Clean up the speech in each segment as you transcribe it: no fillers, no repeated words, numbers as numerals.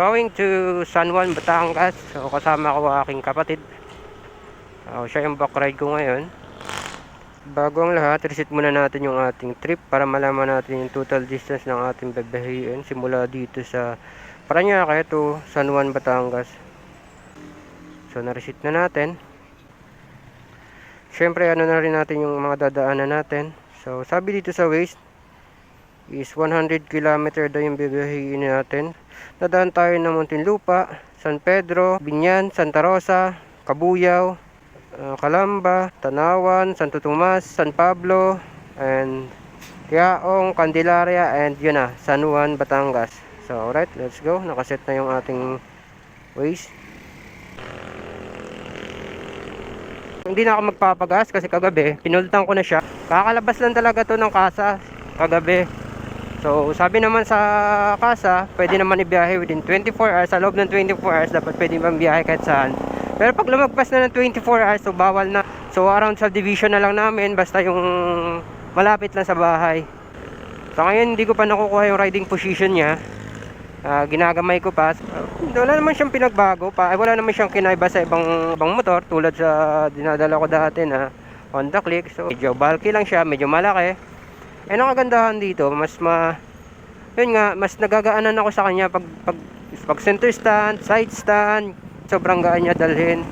going to San Juan, Batangas. So kasama ko aking kapatid. Siya yung back ride ko ngayon. Bago ang lahat, reset muna natin yung ating trip para malaman natin yung total distance ng ating babahiin simula dito sa Parañaque to San Juan, Batangas. So na-reset na natin. Syempre ano na rin natin yung mga dadaanan natin. So sabi dito sa Waze is 100 km daw yung bibiyahin natin. Dadaan tayo ng Muntinlupa, San Pedro, Binyan, Santa Rosa, Cabuyao, Calamba, Tanawan, Santo Tomas, San Pablo, and Yaong, Candelaria, and yun na, San Juan, Batangas. So alright, let's go. Nakaset na yung ating Waze. Hindi na ako magpapagas kasi kagabi pinultan ko na siya. Kakalabas lang talaga to ng casa kagabi. So sabi naman sa casa, pwede naman ibiyahe within 24 hours. Sa loob ng 24 hours dapat pwede bang biyahe kahit saan. Pero pag lumagpas na ng 24 hours, so bawal na. So around subdivision na lang namin, basta yung malapit lang sa bahay. So ngayon hindi ko pa nakukuha yung riding position niya. Ginagamay ko pa. Wala naman siyang pinagbago pa. Wala naman siyang kinaiba sa ibang motor tulad sa dinadala ko dati na Honda Click. So medyo bulky lang siya, medyo malaki. Ang kagandahan dito, yun nga, mas nagagaanan ako sa kanya pag center stand, side stand, sobrang gaan niya dalhin.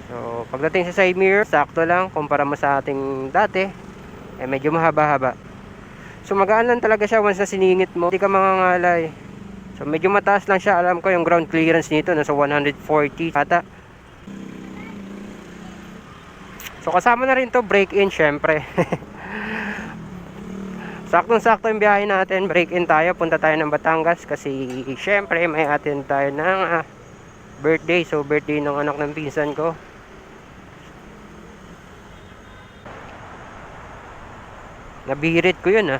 So pagdating sa side mirror, sakto lang kumpara mo sa ating dati, medyo mahaba-haba. So magaan lang talaga siya once na siningit mo, hindi ka mangangalay. So medyo mataas lang siya, alam ko yung ground clearance nito nasa 140 ata. So kasama na rin to break-in syempre. Saktong-sakto yung biyahe natin, break-in tayo, punta tayo ng Batangas kasi syempre may attend tayo ng birthday. So birthday ng anak ng pinsan ko. Nabihirit ko yun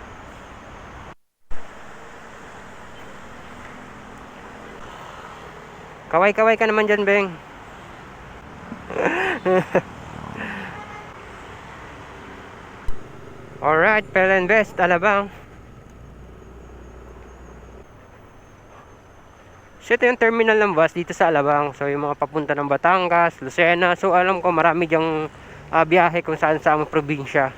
Kaway-kaway ka naman dyan, Beng. Alright, Pelen Best, Alabang. So ito yung terminal ng bus dito sa Alabang. So yung mga papunta ng Batangas, Lucena. So alam ko marami dyang biyahe kung saan sa aming probinsya.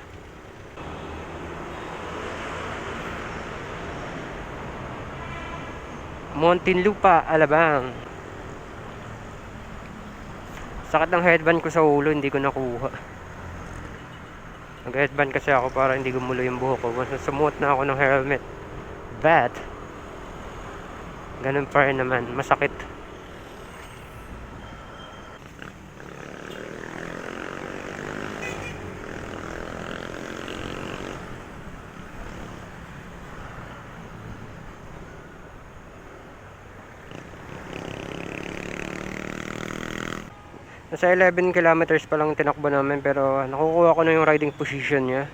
Muntinlupa, Alabang. Sakit ng headband ko sa ulo, hindi ko nakuha. Nag-headband kasi ako para hindi gumulo yung buhok ko. Mas sumuot na ako ng helmet. But ganun pa rin naman, masakit. Nasa 11 kilometers pa lang tinakbo namin pero nakukuha ko na yung riding position niya.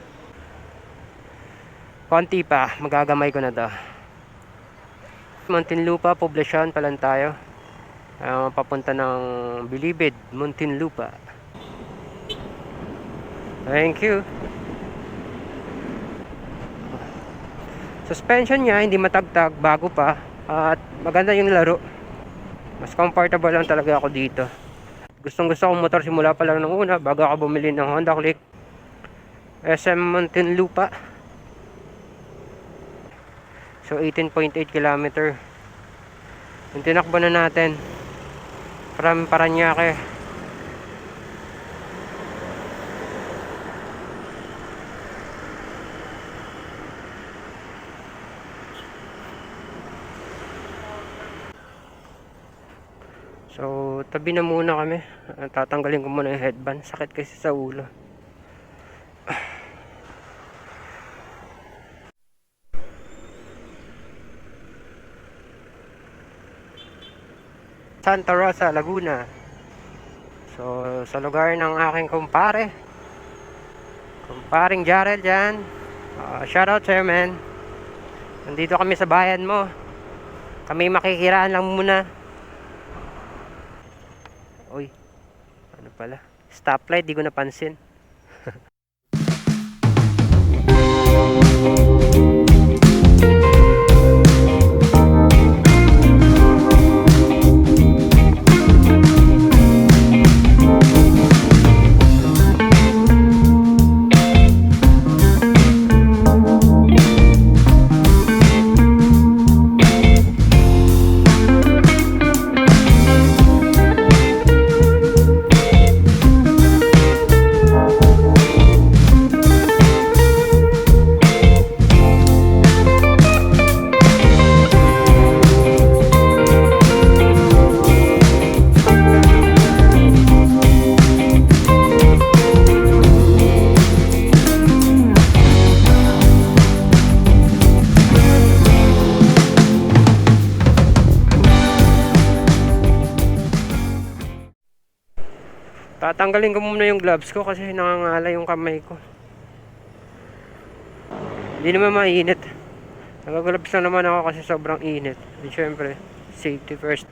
Konti pa, magagamay ko na to. Muntinlupa, Poblacion pa lang tayo. Papunta ng Bilibid, Muntinlupa. Thank you. Suspension niya hindi matagtag, bago pa. At maganda yung laro. Mas comfortable lang talaga ako dito. Gustong gusto kong motor simula pa lang ng una bago ako bumili ng Honda Click. SM Muntinlupa. So 18.8 km. Yung tinakbo na natin from Parañaque. So tabi na muna kami. Tatanggalin ko muna yung headband, sakit kasi sa ulo. Santa Rosa, Laguna. So sa lugar ng aking kumparing Jarrell dyan. Shout out sir, man. Nandito kami sa bayan mo. Kami makikiraan lang muna. Uy, ano pala? Stoplight, di ko napansin. Tatanggalin ko muna yung gloves ko kasi nangangala yung kamay ko. Hindi naman mainit. Nagagloves lang naman ako kasi sobrang init. And syempre, safety first.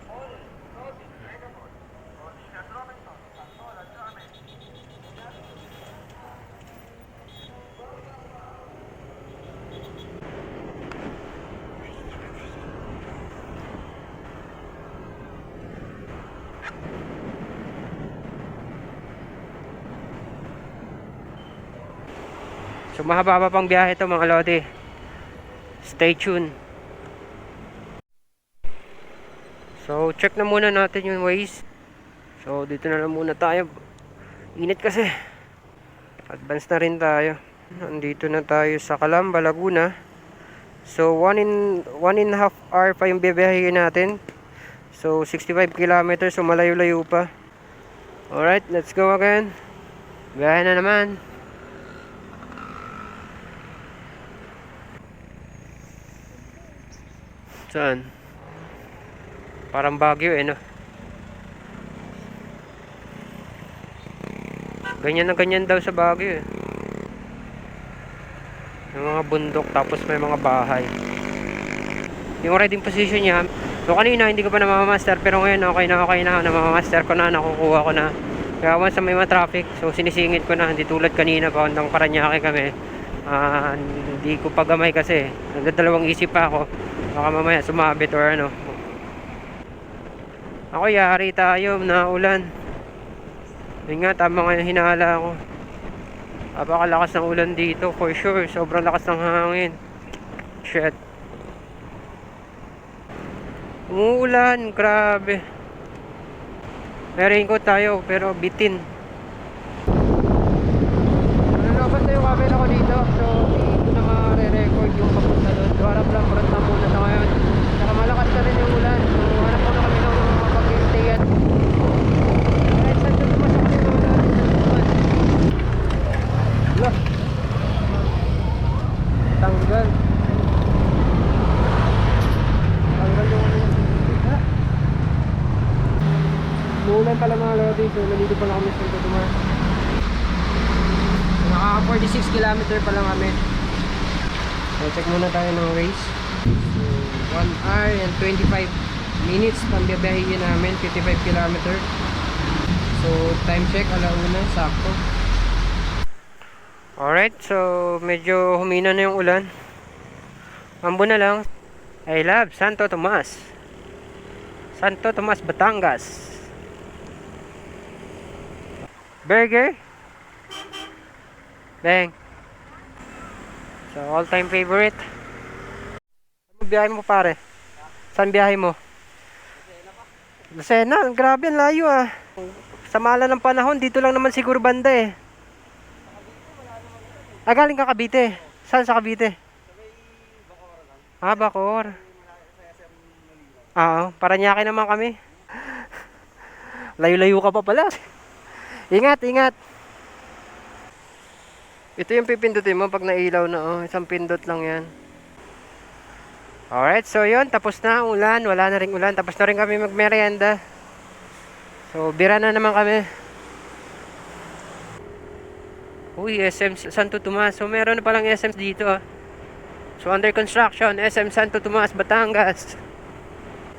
So mahaba pa pang biyahe to mga lodi. Stay tuned. So check na muna natin yung Waze. So dito na lang muna tayo. Init kasi. Advance na rin tayo. Nandito na tayo sa Calamba, Laguna. So 1.5 hour pa yung bibiyahin natin. So 65 kilometers, so malayo-layo pa. Alright, let's go again. Biyahe na naman. Saan? Parang Baguio no? Ganyan na ganyan daw sa Baguio May mga bundok tapos may mga bahay. Yung riding position niya, so kanina hindi ko pa namamaster pero ngayon okay na, namamaster ko na, nakukuha ko na. Kaya once may mga traffic, so sinisingit ko na, hindi tulad kanina pa hanggang Paranaque kami. Hindi ko pagamay kasi nagdadalawang isip pa ako, baka mamaya sumabit or ano. Ako yari tayo na ulan. Yun nga, tama nga yung hinala ko. Napakalakas ng ulan dito for sure, sobrang lakas ng hangin. Shit, umuulan, grabe. May raincoat tayo pero bitin. Nalabas na yung camera ko dito, so hindi ko na ma-re-record yung papunta doon. So harap lang, front na muna sa ngayon. Saka malakas na rin yung ulan, so hanap muna kami ng mga pag-stayan. Kahit saan doon naman sa kami wala rin na naman. Tanggal yung umuulan pala mga lodi, so nalito pa lang kami sa Santo Tomas. Naka 46 kilometer pa lang kami. So check muna tayo ng race. So 1 hour and 25 minutes pang biyahihin namin, 55 kilometer. So time check, alauna, sakto. Alright, so medyo humina na yung ulan. Mambo na lang. I love Santo Tomas. Santo Tomas, Batangas. Burger. Bang. So all time favorite. Saan biyahe mo pare? Saan biyahe mo? Lucena, grabe ang layo ah. Sa mala ng panahon, dito lang naman siguro banda eh. Galing ka Cavite. Saan sa Cavite? Bacor. Paranaque naman kami. Layo-layo ka pa pala. Ingat, ingat. Ito yung pipindutin mo pag nailaw na. Isang pindot lang yan. Alright, so yun. Tapos na ang ulan. Wala na ring ulan. Tapos na rin kami magmerienda. So, bira na naman kami. Uy, SM Santo Tomas. So, meron na palang SM dito So, under construction. SM Santo Tomas, Batangas.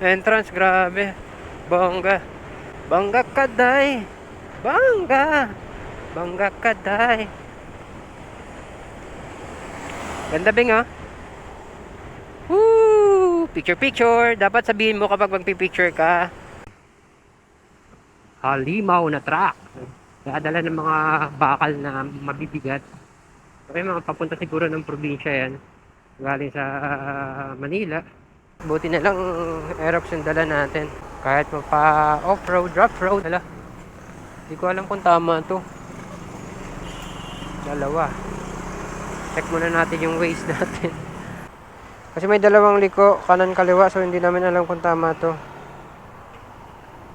Entrance, grabe. Bongga. Bongga kaday. Bangga. Bangga kaday. Ganda bing Woo! Picture picture. Dapat sabihin mo kapag magpipicture ka. Halimaw na truck. Dadala ng mga bakal na mabibigat. Okay, mga papunta siguro ng probinsya yan. Galing sa Manila. Buti na lang Aerox yung dala natin. Kahit pa off-road, rough-road. Hala. Hindi ko alam kung tama to. Dalawa. Check muna natin yung Waze natin. Kasi may dalawang liko, kanan kaliwa, so hindi namin alam kung tama to.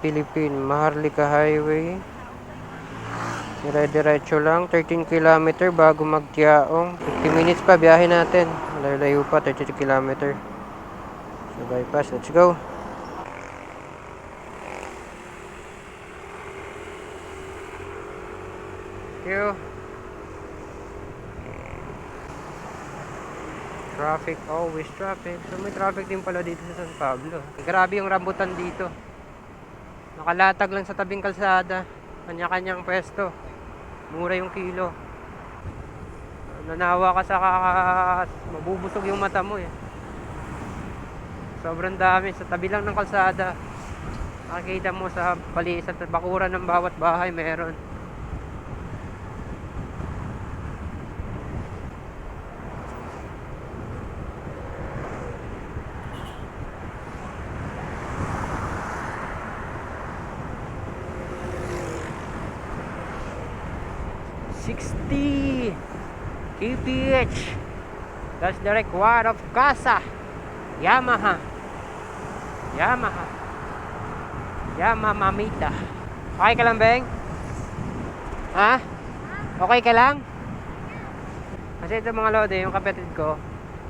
Philippine Maharlika Highway. Dire-diretso lang, 13 km bago magtiyaong. 50 minutes pa biyahe natin. Layo-layo pa, 32 km. So bypass, let's go. you. Traffic, always traffic. So may traffic din pala dito sa San Pablo. Grabe yung rambutan dito. Nakalatag lang sa tabing kalsada. Kanya-kanyang pwesto. Mura yung kilo. Nanawa ka sa mabubusog yung mata mo eh. Sobrang dami sa tabi lang ng kalsada. Nakikita mo sa sa bakuran ng bawat bahay meron. $60 kph. That's the required of Casa Yamaha Mamita. Okay ka lang, Beng? Ha? Okay ka lang? Kasi ito mga lode, yung kapatid ko,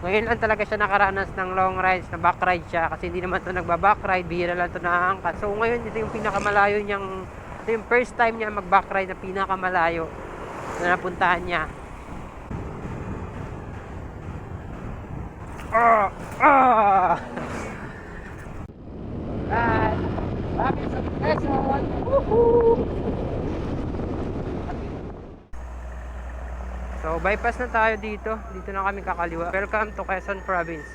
ngayon lang talaga siya nakaranas ng long rides, na back ride siya. Kasi hindi naman ito nagba-back ride, bihira lang ito naangkat. So ngayon, ito yung pinakamalayo niyang, ito yung first time niya mag-back ride na pinakamalayo na napuntahan niya. Alright, happy celebration. Woohoo! So bypass na tayo dito. Dito na kami kakaliwa. Welcome to Quezon Province.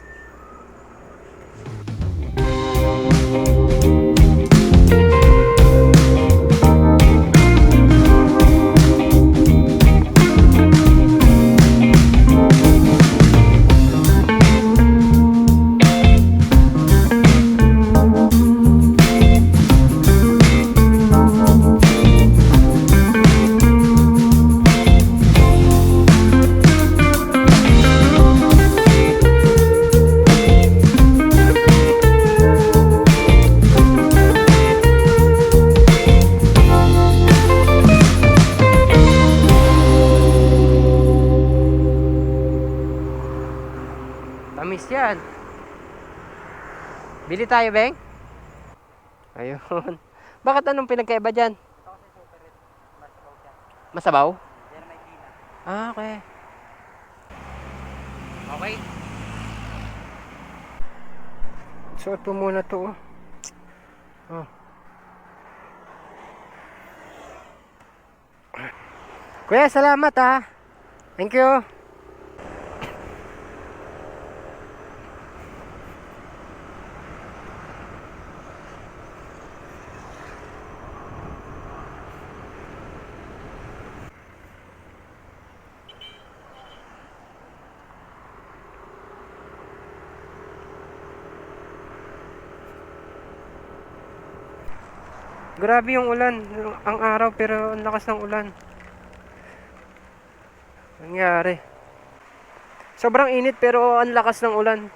Tamis yan. Bili tayo, Beng? Ayun. Bakit anong pinagkaiba dyan? Masabaw? Ah, okay. Okay. Suot po muna to. Oh. Kuya, salamat ha. Thank you. Grabe yung ulan, ang araw pero ang lakas ng ulan. Nangyari. Sobrang init pero ang lakas ng ulan.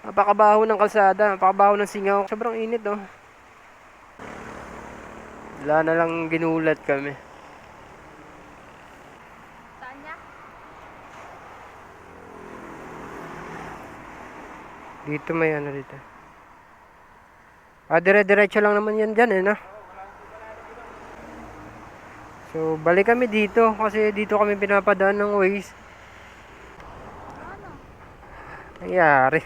Napakabaho ng kalsada, napakabaho ng singaw. Sobrang init oh. Wala na lang ginulat kami. Saan niya? Dito may ano dito. Dire-diretso lang naman yan dyan eh, no? So, balik kami dito kasi dito kami pinapadaan ng Waze. Ano? Nangyari.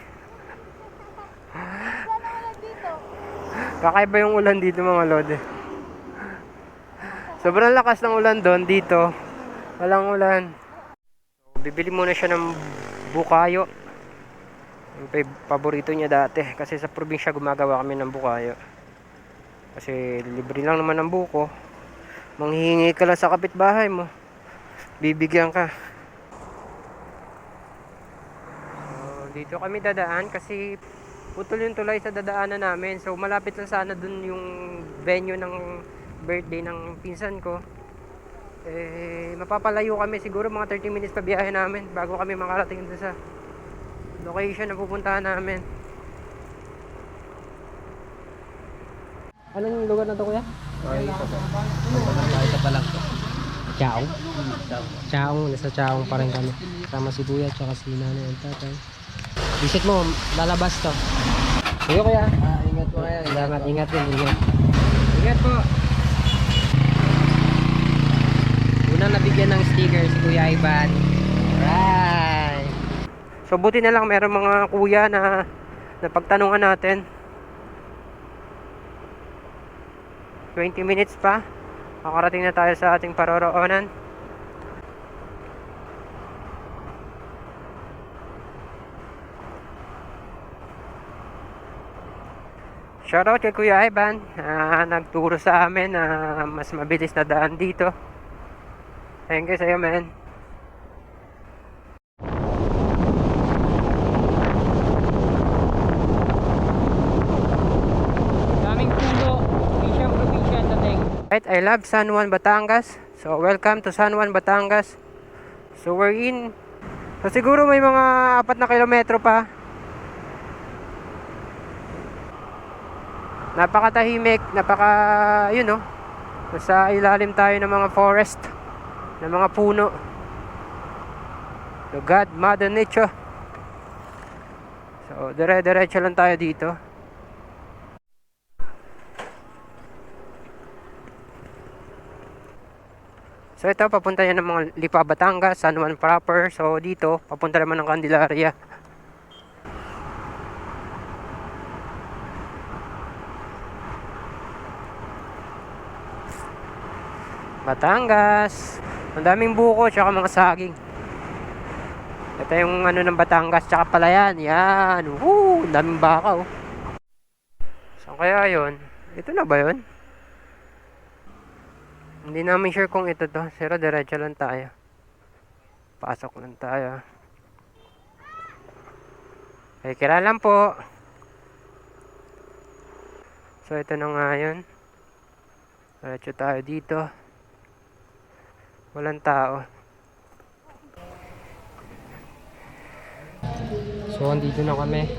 Saan ulan dito? Kakaiba yung ulan dito mga lode. Sobrang lakas ng ulan doon, dito walang ulan. So, bibili muna siya ng bukayo. Yung paborito niya dati. Kasi sa probinsya gumagawa kami ng bukayo. Kasi libre lang naman ng buko. Manghihingi ka lang sa kapitbahay mo, bibigyan ka. So, dito kami dadaan kasi putol yung tulay sa dadaanan namin. So malapit lang sana dun yung venue ng birthday ng pinsan ko. Mapapalayo kami siguro mga 30 minutes pa biyahe namin bago kami makarating dun sa location na pupuntahan namin. Anong lugar na to, kuya? Ay, ito pa lang to. Chaong? Chaong, nasa Chaong pa rin kami. Sama si Kuya at si nanay at tatay. Visit mo, lalabas to. Sige kuya. Ingat po kayo. Salamat, ingat din, ingat. Ingat po. Unang nabigyan ng sticker si Kuya Ivan. Alright. So buti na lang meron mga kuya na napagtanungan natin. 20 minutes pa. Makarating na tayo sa ating paroroonan. Shoutout kay Kuya Ivan, nagturo sa amin na mas mabilis na daan dito. Thank you sa'yo, man. Daming puno, probinsya sa Teng. Right, I love San Juan, Batangas. So, welcome to San Juan, Batangas. So, we're in. So, siguro may mga 4 na kilometro pa. Napakatahimik, yun no. Nasa ilalim tayo ng mga forest, ng mga puno. So God, Mother Nature. So dire-diretso lang tayo dito. So ito, papunta yan ng mga Lipa, Batangas, San Juan proper. So dito, papunta naman ng Candelaria. Batangas. Ang daming buko tsaka mga saging. Ito yung ano ng Batangas tsaka Palayan. Yan. Woo! Ang daming baka oh. Saan kaya yun? Ito na ba yun? Hindi namin sure kung ito to. Pero diretso lang tayo. Pasok lang tayo. Okay, kira lang po. So ito na nga yun. Diretso tayo dito. Walang tao. So, andito na kami.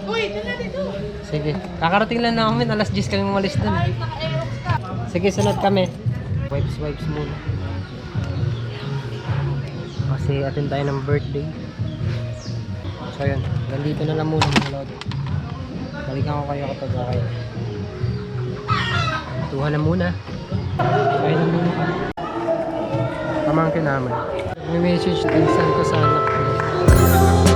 Uy, dito. Sige. Kakarating lang namin. Alas 10 kami umalis dun. Sige, sunod kami. Wipes muna. Kasi attend tayo ng birthday. So, yun. Nandito na lang muna mga lodi. Balikan ko kayo kapag okay. Tuhan na muna. Kaya na muna kami. Pamangkin namin. May message din saan ko sa anak ko.